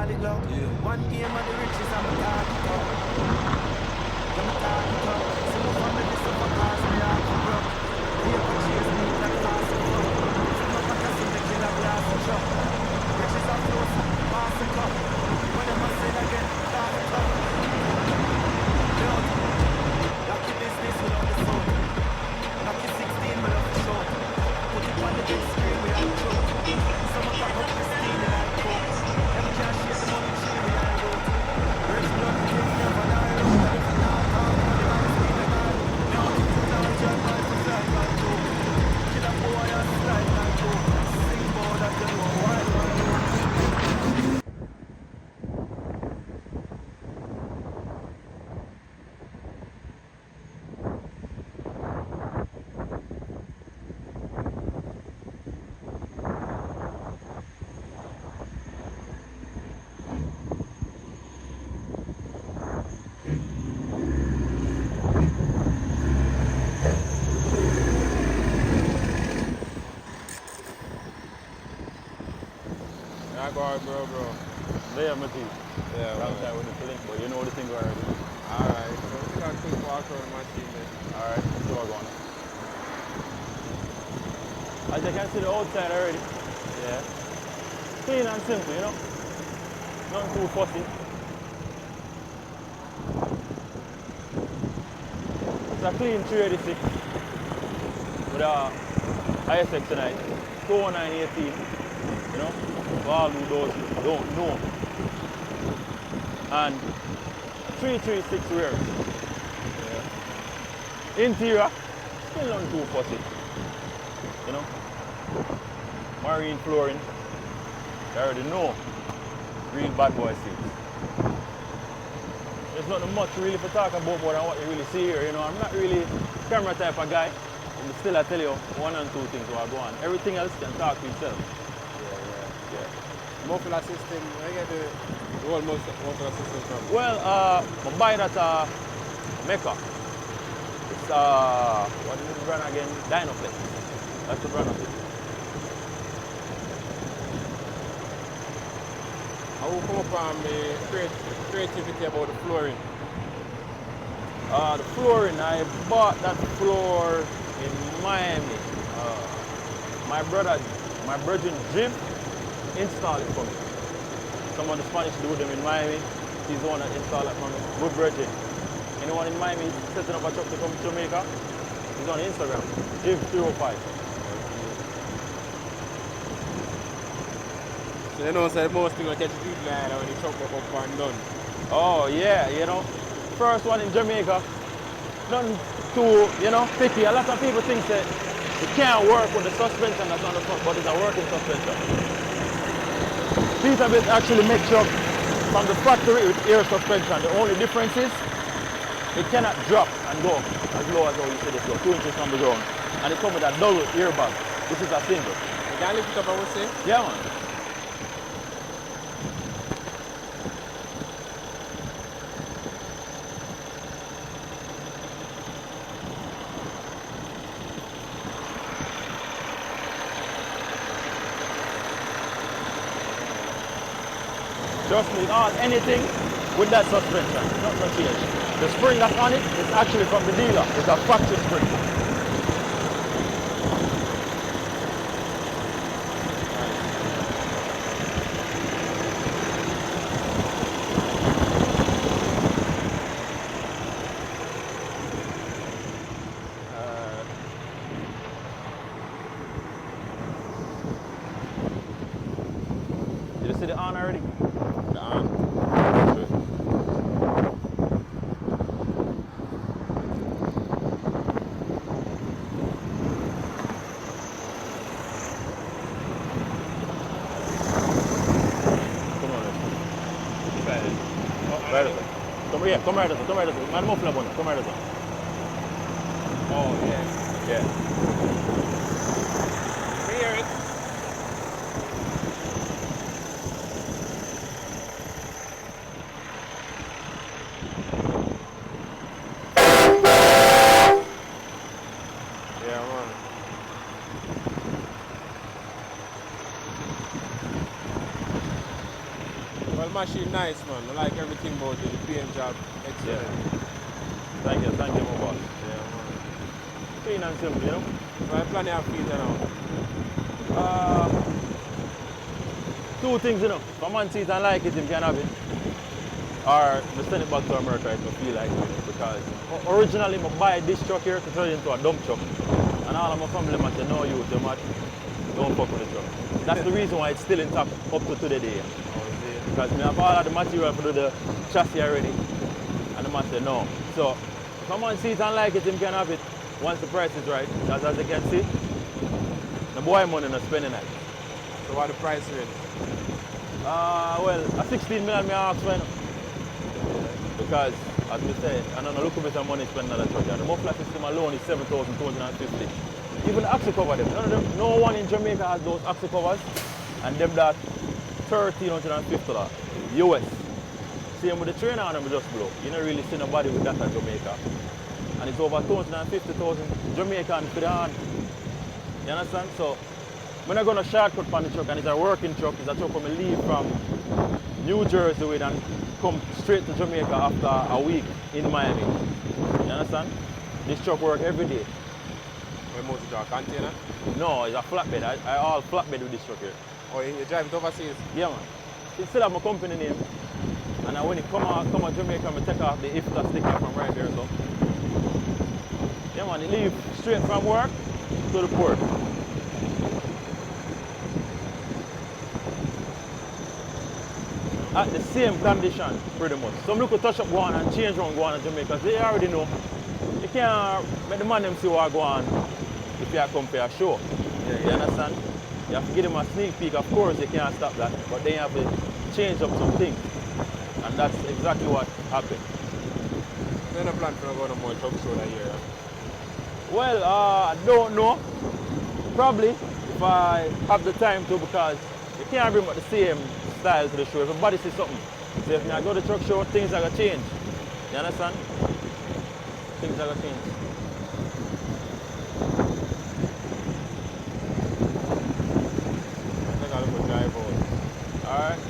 call it love. One game of the riches, I'm a target up. I'm a target up. So no family, so for cars, me out to broke. Paper chase me like fast and fuck. So no matter see the killer blast and truck. Riches are close, pass and cup. When I must say it again, start it up. Look, lucky business without the soul. Lucky 16 without the show. Put it on the big screen without the truth. Someone got up the steam and I coke. Them can't share the money tree with I wrote. Rich blood things never die. If I not talk, the man is being a man. Now to put down a job, man, to fly my coke. Kill a boy and slide my coke. Sing more than the know why I know. Bro. There, my team. Yeah, long time with the link, but you know the thing already. Alright, so we got a quick walk around my team then. Alright, let's see what's going on. As you can see the outside already. Yeah. Clean and simple, you know? Nothing too fussy. It's a clean 386 with a ISX tonight. 20918, you know? For all who don't know. And 336 rears. Yeah. Interior, still not too fussy. You know? Marine flooring. You already know. Real bad boy seats. There's not much really to talk about more than what you really see here. You know, I'm not really camera type of guy. But still I tell you one and two things while I go on. Everything else can talk to itself. Yeah. Muffler system, where you get the whole muffler system from? Well, I buy that Mecca. It's what is the brand again? Dynaflex. That's the brand of it. I will come up on the creativity about the flooring. The flooring, I bought that floor in Miami. My brother Jim installed it for me. Some of the Spanish do them in Miami. He's the one that installed it for me. Good virgin. Anyone in Miami setting up a truck to come to Jamaica? He's on Instagram. Jim305. So you know, so most things will catch the deep line when the truck up and done. Oh yeah, you know. First one in Jamaica. Nothing too, you know, picky. A lot of people think that it can't work with the suspension that's on the front, but it's a working suspension. Peterbilt actually makes truck from the factory with air suspension. The only difference is it cannot drop and go as low as how you see this go, 2 inches from the ground. And it comes with a double airbag. This is a single. You can lift it up, I would say? Yeah, man. Trust me, anything with that suspension, not going to change. The spring that's on it is actually from the dealer. It's a factory spring. Did you see the on already? The arm. Come right this way. Man, muffler bun. Come right this way. Oh, yes. Yeah. We hear it. Yeah, man. Well, machine nice, man. I like everything about it. The paint job, excellent. Thank you, my boss. Yeah, man. Clean and simple, you know? So I plenty of feet now. Two things, you know. If a man sees it and like it, he can have it. Or I send it back to America if I feel like it. Because originally I buy this truck here to turn it into a dump truck. And all of my family must say, no use, don't fuck with the truck. That's the reason why it's still intact up to today. Because I have all of the material to do the chassis already. And the man said no. So if a man sees it and like it, he can have it once the price is right. Because as you can see, the boy money not spending it. So what the price range? Well, a 16 million I ask for. Because, as we say, I don't know, look at the money spent on the truck. The muffler system alone is 7,250. Even the axle cover them. No one in Jamaica has those axle covers. And them that $1,350 US. Same with the trainer on them just blow. You don't really see nobody with that in Jamaica. And it's over 250,000 Jamaican for the hand. You understand? So I'm not going to shortcut on the truck, and it's a working truck. It's a truck I'm leave from New Jersey with and come straight to Jamaica after a week in Miami. You understand? This truck works every day. What most of a container? No, it's a flatbed. I all flatbed with this truck here. Oh, you drive it overseas? Yeah, man. It still have my company name. And when it come out Jamaica, I take off the IFTA sticker from right there. So. Yeah, man, it leave straight from work to the port. At the same condition, pretty much. Some look touch up go on and change around go on in Jamaica. They already know. You can't make the man them see what go on if you come for a show. You understand? You have to give them a sneak peek. Of course, you can't stop that. But then you have to change up some things. And that's exactly what happened. You're not planning to go to more truck show that year? Well, I don't know. Probably, if I have the time to, because you can't bring back the same style to the show. Everybody sees something. So if I go to the truck show, things are going to change. You understand? Things are going to change. I think I'll go drive out. Alright.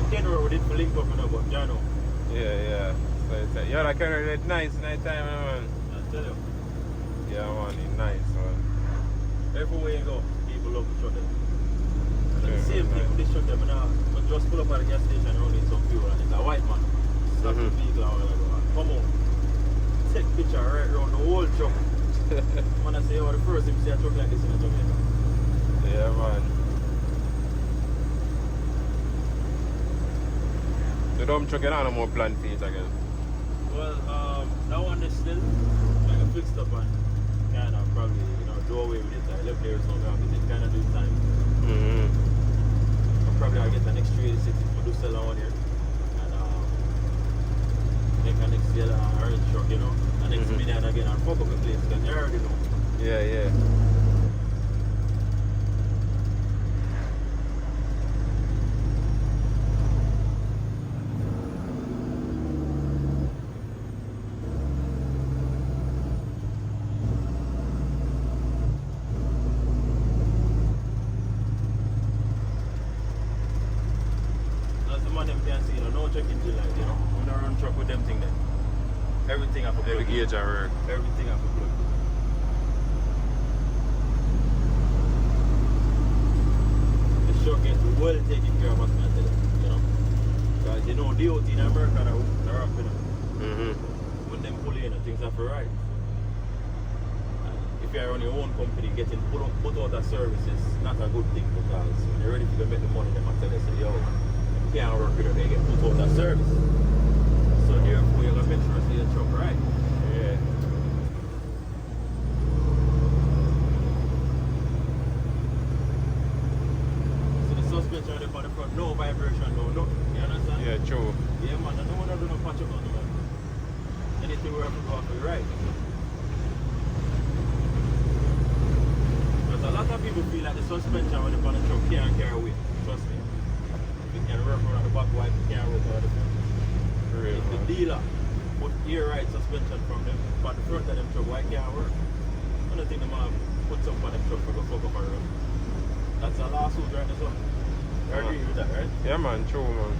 Kenworth with it for link up, you know, but you know. Yeah. So it's yeah, that Kenworth is nice night time, man. I tell you. Yeah, man, it's nice, man. Everywhere you go, people love the truck. And Yeah, the same thing with this truck, I just pull up at the gas station and only some fuel, and it's a white man. Stop the vehicle and come on. Take picture right around the whole truck. When I say, oh, the first time you see a truck like this in Jamaica. Yeah, man. The dump truck, you don't have no more plan feet again. Well, that one is still like a fixed up and kind of probably, do away with it. I left there so long because it kind of do time. Probably I'll get the next 386 for do sell on here. And make a next year orange truck, and next million again and fuck up the place because you already know. Yeah. Everything I Every gauge I work. Everything I plug. The truck gets well taken care of, what can I tell you, Because DOT in America, they're up, When them pull in, things are for right. If you're on your own company, getting put out of service is not a good thing because when you're ready to make the money, they might tell you, say, yo, you can't work with it, they get put out of service. So therefore, you're going to make sure you see the truck right. Yeah. So the suspension on the front, no vibration, no nothing. You understand? Yeah, true. Yeah, man, I don't want to do no patch up on the man. Anything we have to go off the right. Because a lot of people feel like the suspension when they on the truck can't carry weight. Trust me. You can work around the back wipe, you can't work around the front. If the dealer put air ride suspension from them, but the front of them truck, why can't work? I don't think the man put something on them truck for go fuck up a road. That's a lawsuit right as well. You agree with that, right? Yeah, man, true, man.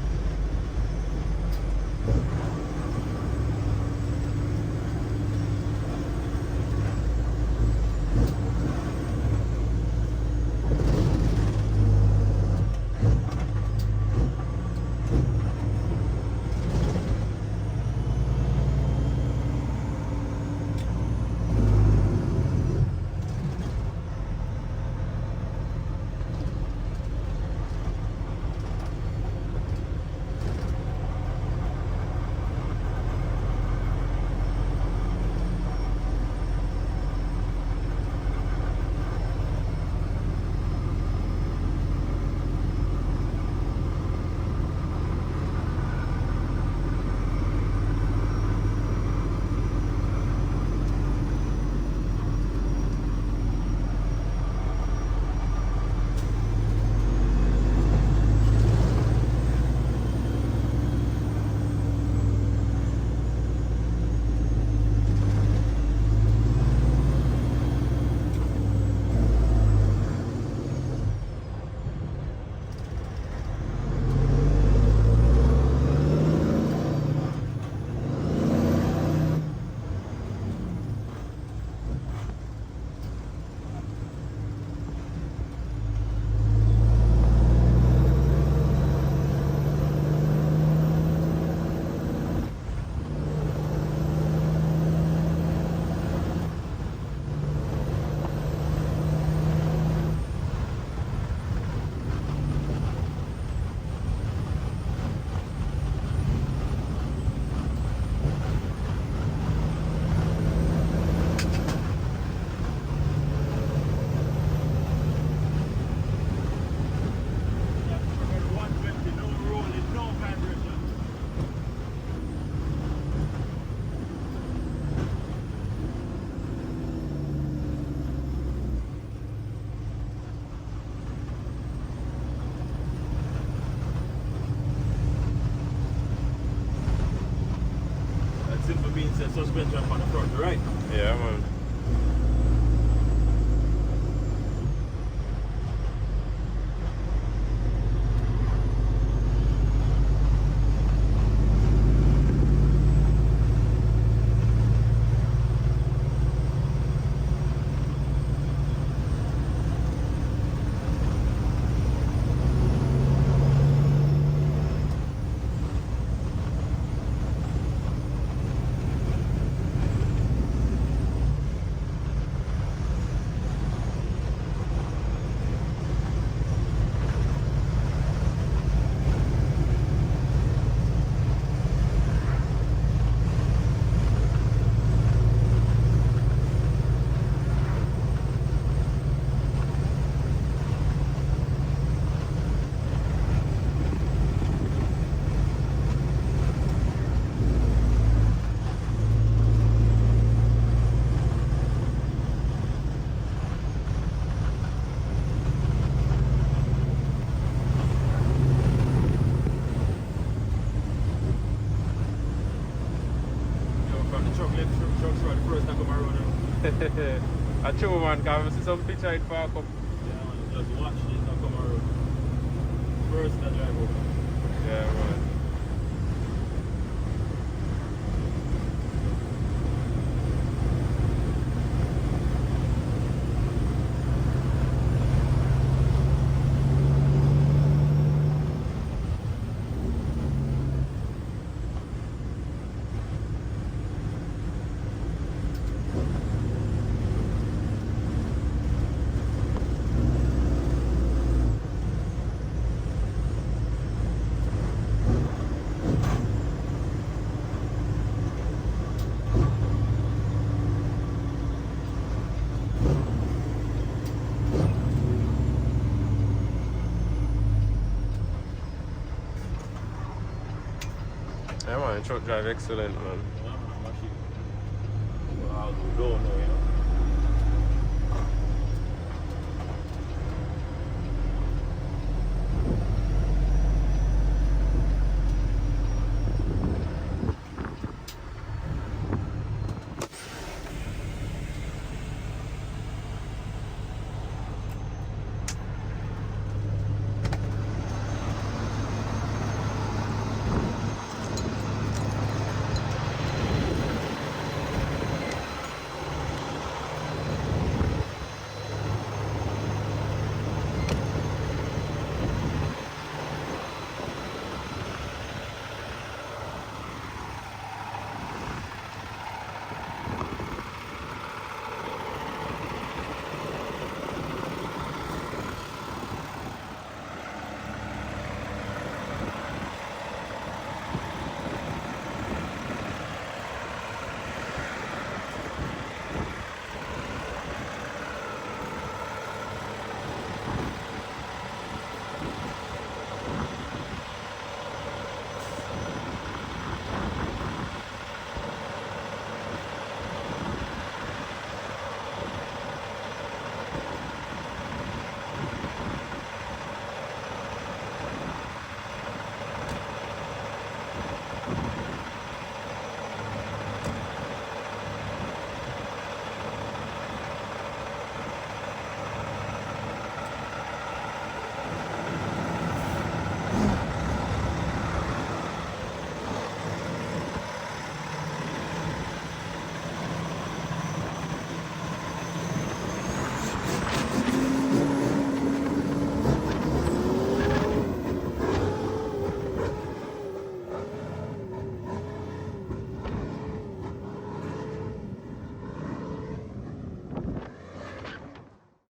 Suspension on the front, right? Yeah, man. A true man, can I see some picture it park up? Yeah, man, just watch this now come around. First I drive over. Yeah, man. Yeah, man, truck drive excellent, man. Yeah, man, machine. Well, I'll go now, you know.